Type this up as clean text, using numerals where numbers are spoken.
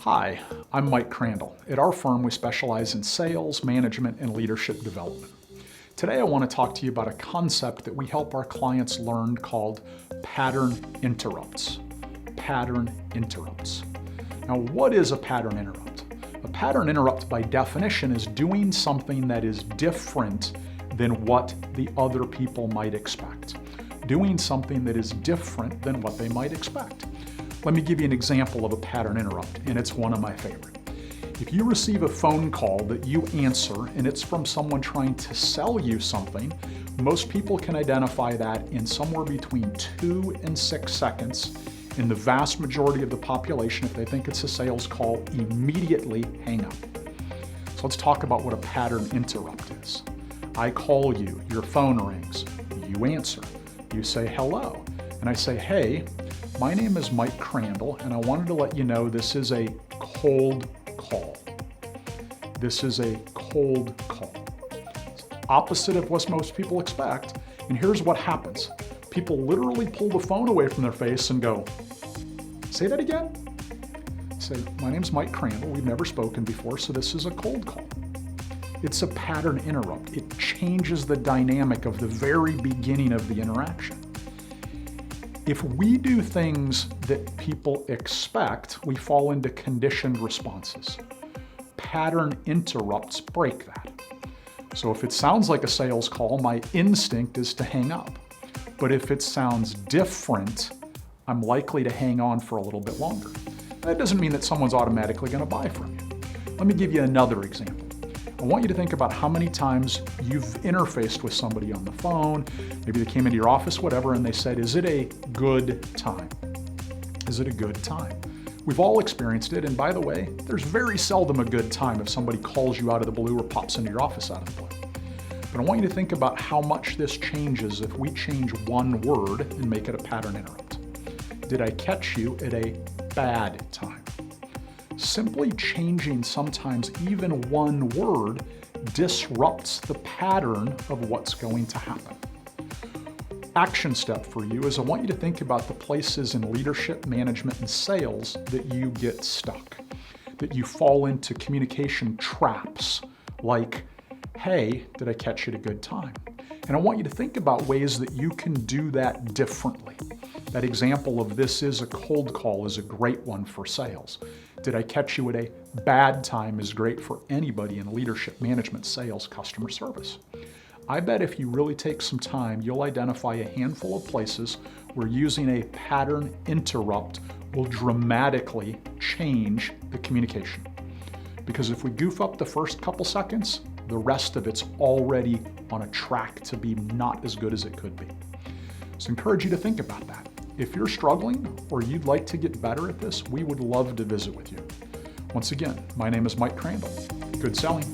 Hi, I'm Mike Crandall. At our firm, we specialize in sales, management, and leadership development. Today, I want to talk to you about a concept that we help our clients learn called pattern interrupts. Pattern interrupts. Now, what is a pattern interrupt? A pattern interrupt, by definition, is doing something that is different than what the other people might expect. Doing something that is different than what they might expect. Let me give you an example of a pattern interrupt, and it's one of my favorite. If you receive a phone call that you answer and it's from someone trying to sell you something, most people can identify that in somewhere between 2 and 6 seconds, and the vast majority of the population, if they think it's a sales call, immediately hang up. So let's talk about what a pattern interrupt is. I call you, your phone rings, you answer, you say hello, and I say, hey, my name is Mike Crandall, and I wanted to let you know this is a cold call. This is a cold call. It's opposite of what most people expect, and here's what happens. People literally pull the phone away from their face and go, say that again? Say, my name's Mike Crandall, we've never spoken before, so this is a cold call. It's a pattern interrupt. It changes the dynamic of the very beginning of the interaction. If we do things that people expect, we fall into conditioned responses. Pattern interrupts break that. So if it sounds like a sales call, my instinct is to hang up. But if it sounds different, I'm likely to hang on for a little bit longer. That doesn't mean that someone's automatically going to buy from you. Let me give you another example. I want you to think about how many times you've interfaced with somebody on the phone, maybe they came into your office, whatever, and they said, is it a good time? Is it a good time? We've all experienced it, and by the way, there's very seldom a good time if somebody calls you out of the blue or pops into your office out of the blue. But I want you to think about how much this changes if we change one word and make it a pattern interrupt. Did I catch you at a bad time? Simply changing sometimes even one word disrupts the pattern of what's going to happen. Action step for you is I want you to think about the places in leadership, management, and sales that you get stuck, that you fall into communication traps like, hey, did I catch you at a good time? And I want you to think about ways that you can do that differently. That example of this is a cold call is a great one for sales. Did I catch you at a bad time is great for anybody in leadership, management, sales, customer service. I bet if you really take some time, you'll identify a handful of places where using a pattern interrupt will dramatically change the communication. Because if we goof up the first couple seconds, the rest of it's already on a track to be not as good as it could be. So I encourage you to think about that. If you're struggling or you'd like to get better at this, we would love to visit with you. Once again, my name is Mike Crandall. Good selling.